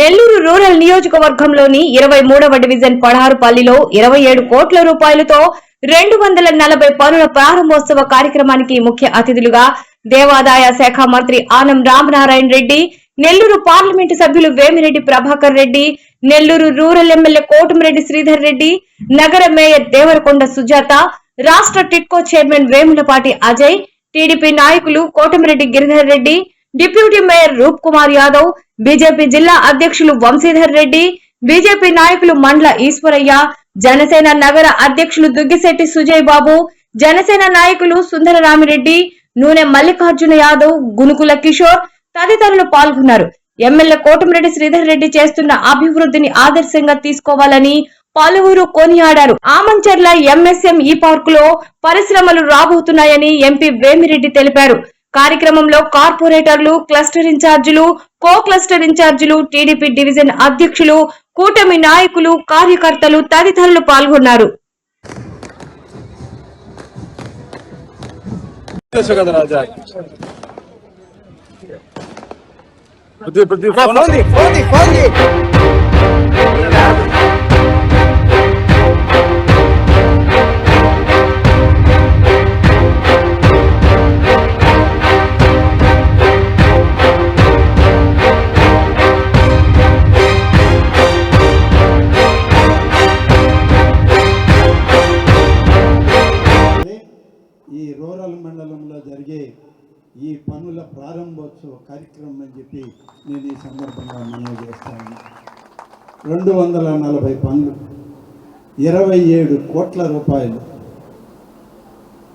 Nellore rural నియోజకవర్గంలోని 23వ division పడహారుపల్లిలో 27 కోట్ల రూపాయలతో 240 పనుల ప్రారంభోత్సవ కార్యక్రమానికి ముఖ్య అతిథులుగా దేవాదాయ శాఖ మంత్రి ఆనం రామనారాయణ రెడ్డి, నెల్లూరు పార్లమెంటు సభ్యులు వేమిరెడ్డి ప్రభాకర్ రెడ్డి, నెల్లూరు రూరల్ ఎమ్మెల్యే కోటమిరెడ్డి శ్రీధర్ రెడ్డి, నగర మేయర్ దేవరకొండ సుజాత, రాష్ట్ర టిట్కో చైర్మన్ వేములపాటి అజయ్, టీడీపీ నాయకులు కోటమిరెడ్డి గిరిధర్ రెడ్డి, డిప్యూటీ మేయర్ రూప్ కుమార్ యాదవ్, బీజేపీ జిల్లా అధ్యక్షులు వంశీధర్ రెడ్డి, బీజేపీ నాయకులు మండ్ల ఈశ్వరయ్య, జనసేన నగర అధ్యక్షులు దుగ్గిశెట్టి సుజయ్ బాబు, జనసేన నాయకులు సుందరరామిరెడ్డి, నూనె మల్లికార్జున యాదవ్, గునుకుల కిషోర్ తదితరులు పాల్గొన్నారు. ఎమ్మెల్యే కోటమిరెడ్డి శ్రీధర్ రెడ్డి చేస్తున్న అభివృద్ధిని ఆదర్శంగా తీసుకోవాలని పలువురు కొనియాడారు. ఆమంచర్ల ఎంఎస్ఎంఈ పార్క్ లో పరిశ్రమలు రాబోతున్నాయని ఎంపీ వేమిరెడ్డి తెలిపారు. కార్యక్రమంలో కార్పొరేటర్లు, క్లస్టర్ ఇన్ఛార్జీలు, కో క్లస్టర్ ఇన్ఛార్జీలు, టీడీపీ డివిజన్ అధ్యక్షులు, కూటమి నాయకులు, కార్యకర్తలు తదితరులు పాల్గొన్నారు. ఈ రూరల్ మండలంలో జరిగే ఈ పనుల ప్రారంభోత్సవ కార్యక్రమం అని చెప్పి నేను ఈ సందర్భంగా మనవి చేస్తాను. 240 పనులు, 27 కోట్ల రూపాయలు.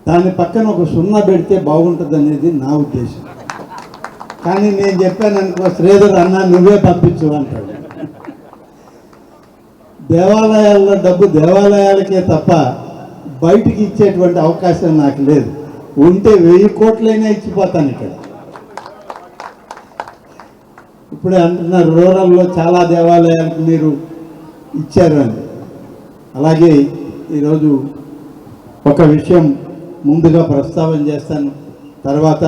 దాని పక్కన ఒక సున్నా పెడితే బాగుంటుంది అనేది నా ఉద్దేశం. కానీ నేను చెప్పాను అనుకో, శ్రీధర్ అన్న నువ్వే పంపించు అంటాడు. దేవాలయాల్లో డబ్బు దేవాలయాలకే తప్ప బయటికి ఇచ్చేటువంటి అవకాశం నాకు లేదు. ఉంటే 1000 కోట్లైనా ఇచ్చిపోతాను. ఇక్కడ ఇప్పుడే అంటున్నారు రూరల్లో చాలా దేవాలయాలకు మీరు ఇచ్చారు అని. అలాగే ఈరోజు ఒక విషయం ముందుగా ప్రస్తావన చేస్తాను, తర్వాత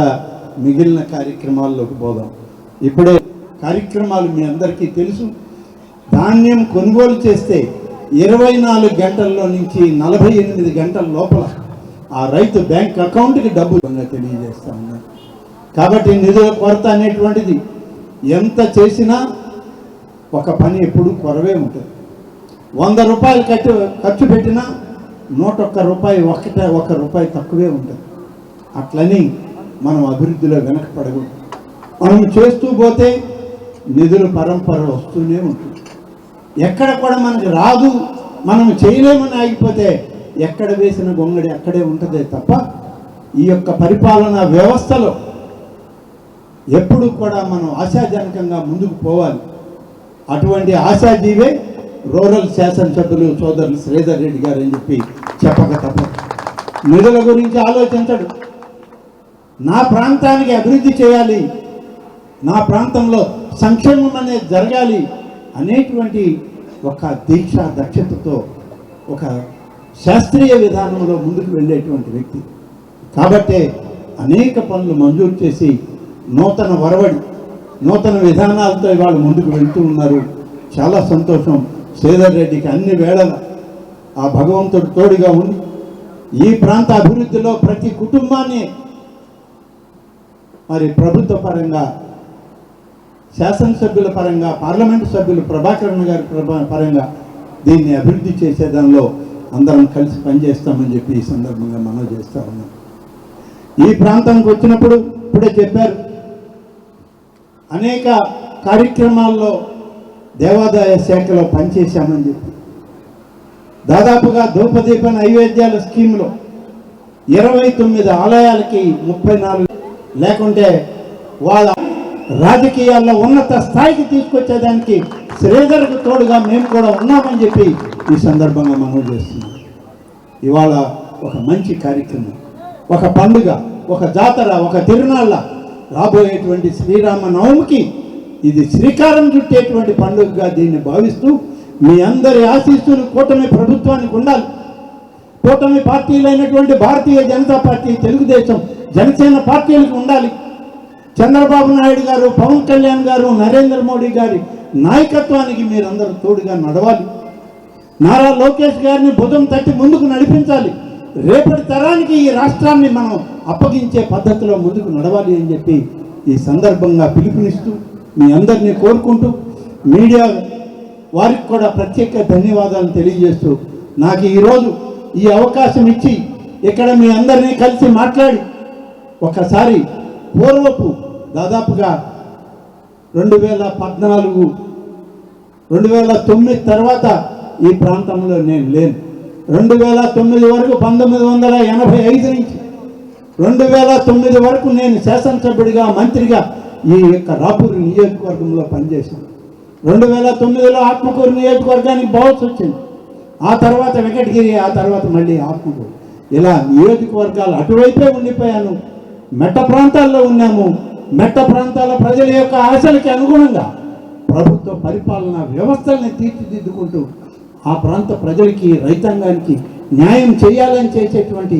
మిగిలిన కార్యక్రమాల్లోకి పోదాం. ఇప్పుడే కార్యక్రమాలు మీ అందరికీ తెలుసు. ధాన్యం కొనుగోలు చేస్తే 24 గంటల్లో నుంచి 48 గంటల లోపల ఆ రైతు బ్యాంక్ అకౌంట్కి డబ్బు తెలియజేస్తా ఉన్నారు. కాబట్టి నిధుల కొరత అనేటువంటిది ఎంత చేసినా ఒక పని ఎప్పుడు కొరవే ఉంటుంది. 100 రూపాయలు ఖర్చు పెట్టినా 101 రూపాయి, 1 రూపాయి తక్కువే ఉంటుంది. అట్లని మనం అభివృద్ధిలో వెనకపడకూడదు. మనం చేస్తూ పోతే నిధుల పరంపర వస్తూనే ఉంటుంది. ఎక్కడ కూడా మనకు రాదు, మనం చేయలేమని ఆగిపోతే ఎక్కడ వేసిన గొంగడి అక్కడే ఉంటుందే తప్ప ఈ యొక్క పరిపాలనా వ్యవస్థలో ఎప్పుడు కూడా మనం ఆశాజనకంగా ముందుకు పోవాలి. అటువంటి ఆశాజీవే రూరల్ శాసనసభ్యులు సోదరులు శ్రీధర్ రెడ్డి గారు అని చెప్పి చెప్పక తప్పదు. నిధుల గురించి ఆలోచించడు. నా ప్రాంతానికి అభివృద్ధి చేయాలి, నా ప్రాంతంలో సంక్షేమం అనేది జరగాలి అనేటువంటి ఒక దీక్ష దక్షతతో ఒక శాస్త్రీయ విధానంలో ముందుకు వెళ్ళేటువంటి వ్యక్తి. కాబట్టే అనేక పనులు మంజూరు చేసి నూతన వరవడి, నూతన విధానాలతో ఇవాళ ముందుకు వెళ్తూ ఉన్నారు. చాలా సంతోషం. శ్రీధర్ రెడ్డికి అన్ని వేళల ఆ భగవంతుడు తోడుగా ఉంది. ఈ ప్రాంత అభివృద్ధిలో ప్రతి కుటుంబాన్ని మరి ప్రభుత్వ పరంగా, శాసనసభ్యుల పరంగా, పార్లమెంటు సభ్యులు ప్రభాకరన్ గారి పరంగా దీన్ని అభివృద్ధి చేసేదానిలో అందరం కలిసి పనిచేస్తామని చెప్పి ఈ సందర్భంగా మనం చేస్తూ ఉన్నాం. ఈ ప్రాంతానికి వచ్చినప్పుడు ఇప్పుడే చెప్పారు, అనేక కార్యక్రమాల్లో దేవాదాయ శాఖలో పనిచేశామని చెప్పి దాదాపుగా ధూపదీప నైవేద్యాల స్కీమ్లో 29 ఆలయాలకి 34 లేకుంటే వాళ్ళ రాజకీయాల్లో ఉన్నత స్థాయికి తీసుకొచ్చేదానికి శ్రీధర్కు తోడుగా మేము కూడా ఉన్నామని చెప్పి ఈ సందర్భంగా మనం చేస్తున్నాం. ఇవాళ ఒక మంచి కార్యక్రమం, ఒక పండుగ, ఒక జాతర, ఒక తిరునాళ్ళ రాబోయేటువంటి శ్రీరామ నవమికి ఇది శ్రీకారం చుట్టేటువంటి పండుగగా దీన్ని భావిస్తూ మీ అందరి ఆశీస్సులు కూటమి ప్రభుత్వానికి ఉండాలి. కూటమి పార్టీలైనటువంటి భారతీయ జనతా పార్టీ, తెలుగుదేశం, జనసేన పార్టీలకు ఉండాలి. చంద్రబాబు నాయుడు గారు, పవన్ కళ్యాణ్ గారు, నరేంద్ర మోడీ గారి నాయకత్వానికి మీరందరూ తోడుగా నడవాలి. నారా లోకేష్ గారిని భుజం తట్టి ముందుకు నడిపించాలి. రేపటి తరానికి ఈ రాష్ట్రాన్ని మనం అప్పగించే పద్ధతిలో ముందుకు నడవాలి అని చెప్పి ఈ సందర్భంగా పిలుపునిస్తూ మీ అందరినీ కోరుకుంటూ మీడియా వారికి కూడా ప్రత్యేక ధన్యవాదాలు తెలియజేస్తూ నాకు ఈరోజు ఈ అవకాశం ఇచ్చి ఇక్కడ మీ అందరినీ కలిసి మాట్లాడి ఒకసారి పూర్వపు దాదాపుగా 2014, 2009 తర్వాత ఈ ప్రాంతంలో నేను లేను. 2009 వరకు 1985 నుంచి 2009 వరకు నేను శాసనసభ్యుడిగా మంత్రిగా ఈ యొక్క రాపూరు నియోజకవర్గంలో పనిచేశాను. 2009లో ఆత్మకూరు నియోజకవర్గానికి పోవాల్సి వచ్చింది. ఆ తర్వాత వెంకటగిరి, ఆ తర్వాత మళ్ళీ ఆత్మకూరు. ఇలా నియోజకవర్గాలు అటువైపే ఉండిపోయాను. మెట్ట ప్రాంతాల్లో ఉన్నాము. మెట్ట ప్రాంతాల ప్రజల యొక్క ఆశలకి అనుగుణంగా ప్రభుత్వ పరిపాలనా వ్యవస్థల్ని తీర్చిదిద్దుకుంటూ ఆ ప్రాంత ప్రజలకి, రైతాంగానికి న్యాయం చేయాలని చేసేటువంటి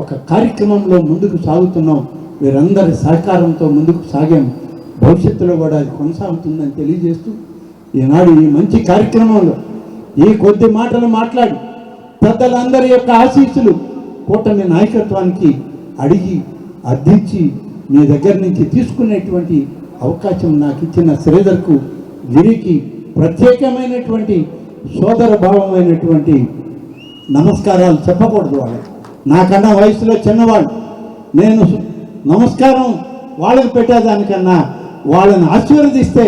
ఒక కార్యక్రమంలో ముందుకు సాగుతున్నాం. వీరందరి సహకారంతో ముందుకు సాగాం. భవిష్యత్తులో కూడా అది కొనసాగుతుందని తెలియజేస్తూ ఈనాడు ఈ మంచి కార్యక్రమంలో ఈ కొద్ది మాటలు మాట్లాడి పెద్దలందరి యొక్క ఆశీస్సులు కూటమి నాయకత్వానికి అడిగి అర్థించి మీ దగ్గర నుంచి తీసుకునేటువంటి అవకాశం నాకు ఇచ్చిన శ్రీధర్కు, గిరికి ప్రత్యేకమైనటువంటి సోదర భావమైనటువంటి నమస్కారాలు చెప్పకూడదు. వాళ్ళు నాకన్నా వయసులో చిన్నవాళ్ళు. నేను నమస్కారం వాళ్ళకి పెట్టేదానికన్నా వాళ్ళని ఆశీర్వదిస్తే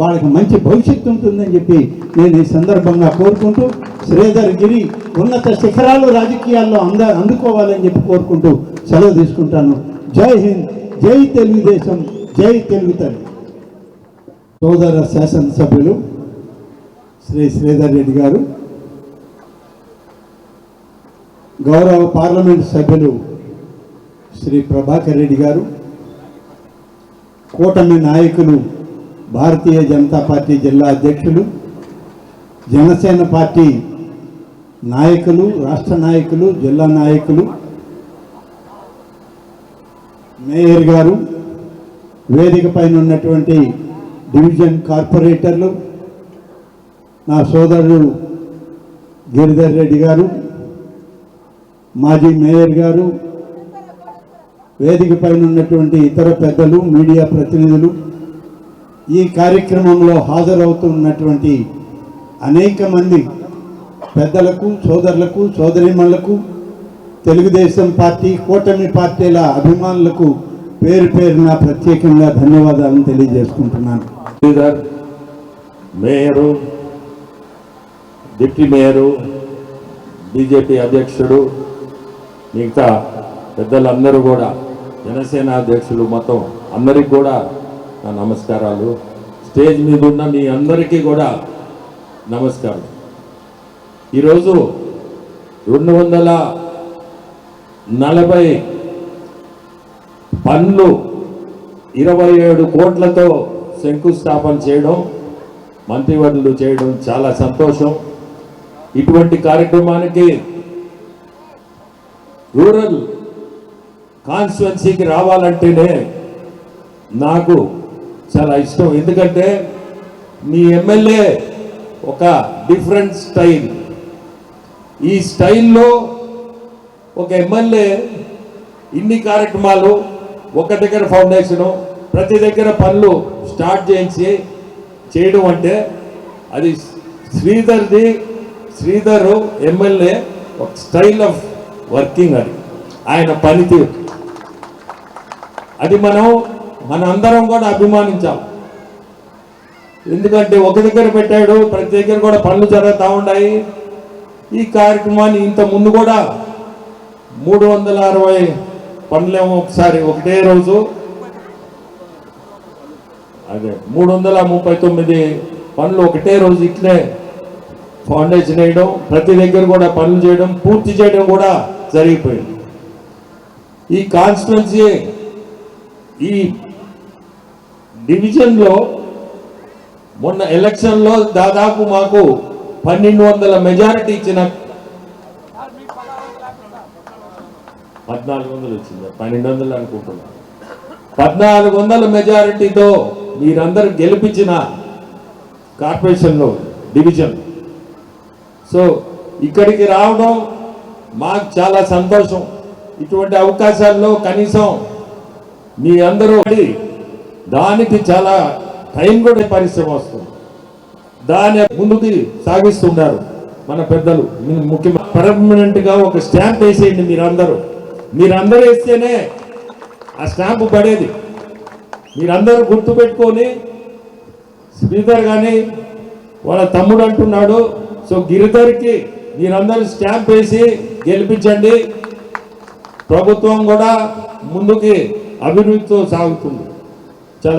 వాళ్ళకి మంచి భవిష్యత్తు ఉంటుందని చెప్పి నేను ఈ సందర్భంగా కోరుకుంటూ శ్రీధర్ గిరి ఉన్నత శిఖరాలు రాజకీయాల్లో అందుకోవాలని చెప్పి కోరుకుంటూ సెలవు తీసుకుంటాను. జై హింద్, జై తెలుగుదేశం, జై తెలుగు తల్లి. సోదర శాసనసభ్యులు శ్రీ శ్రీధర్ రెడ్డి గారు, గౌరవ పార్లమెంటు సభ్యులు శ్రీ ప్రభాకర్ రెడ్డి గారు, కూటమి నాయకులు, భారతీయ జనతా పార్టీ జిల్లా అధ్యక్షులు, జనసేన పార్టీ నాయకులు, రాష్ట్ర నాయకులు, జిల్లా నాయకులు, మేయర్ గారు, వేదిక పైన ఉన్నటువంటి డివిజన్ కార్పొరేటర్లు, నా సోదరుడు గిరిధర్ రెడ్డి గారు, మాజీ మేయర్ గారు, వేదిక పైన ఉన్నటువంటి ఇతర పెద్దలు, మీడియా ప్రతినిధులు, ఈ కార్యక్రమంలో హాజరవుతున్నటువంటి అనేక మంది పెద్దలకు, సోదరులకు, సోదరీమణులకు, తెలుగుదేశం పార్టీ, కూటమి పార్టీల అభిమానులకు పేరు పేరున ప్రత్యేకంగా ధన్యవాదాలను తెలియజేసుకుంటున్నాను. Sridhar, mayor, deputy mayor, BJP అధ్యక్షుడు, మిగతా పెద్దలందరూ కూడా, జనసేన అధ్యక్షులు, మొత్తం అందరికీ కూడా నా నమస్కారాలు. స్టేజ్ మీద ఉన్న మీ అందరికీ కూడా నమస్కారం. ఈరోజు 240 పనులు 27 కోట్లతో శంకుస్థాపన చేయడం, మంత్రివర్యులు చేయడం చాలా సంతోషం. ఇటువంటి కార్యక్రమానికి రూరల్ కాన్స్టిట్యున్సీకి రావాలంటేనే నాకు చాలా ఇష్టం. ఎందుకంటే మీ ఎమ్మెల్యే ఒక డిఫరెంట్ స్టైల్. ఈ స్టైల్లో ఒక ఎమ్మెల్యే ఇన్ని కార్యక్రమాలు, ఒక దగ్గర ఫౌండేషను, ప్రతి దగ్గర పనులు స్టార్ట్ చేయడం అంటే అది శ్రీధర్ ఎమ్మెల్యే ఒక స్టైల్ ఆఫ్ వర్కింగ్. అది ఆయన పనితీరు. అది మన అందరం కూడా అభిమానించాం. ఎందుకంటే ఒక దగ్గర పెట్టాడు, ప్రతి దగ్గర కూడా పనులు జరుగుతూ ఉన్నాయి. ఈ కార్యక్రమాన్ని ఇంత ముందు కూడా 360 పనులేమో ఒకసారి ఒకటే రోజు, అదే 339 పనులు ఒకటే రోజు ఇట్లే ఫౌండేషన్ వేయడం, ప్రతి దగ్గర కూడా పనులు చేయడం, పూర్తి చేయడం కూడా జరిగిపోయింది. ఈ కాన్స్టిట్యున్సీ, ఈ డివిజన్లో మొన్న ఎలక్షన్లో దాదాపు మాకు 1200 మెజారిటీ ఇచ్చిన, 1400 వచ్చింది, 1200 అనుకుంటున్నా. 1400 మెజారిటీతో మీరందరూ గెలిపించిన కార్పొరేషన్లో డివిజన్. సో ఇక్కడికి రావడం మాకు చాలా సంతోషం. ఇటువంటి అవకాశాల్లో కనీసం మీ అందరూ దానికి చాలా టైం కూడా పరిశ్రమ వస్తుంది, దాన్ని ముందుకు సాగిస్తున్నారు మన పెద్దలు. ముఖ్యంగా పర్మనెంట్గా ఒక స్టాంప్ వేసేయండి మీరందరూ వేస్తేనే ఆ స్టాంపు పడేది. మీరందరూ గుర్తుపెట్టుకొని శ్రీధర్ కానీ వాళ్ళ తమ్ముడు అంటున్నాడు, సో గిరిధర్కి మీరందరూ స్టాంప్ వేసి గెలిపించండి. ప్రభుత్వం కూడా ముందుకి అభివృద్ధితో సాగుతుంది.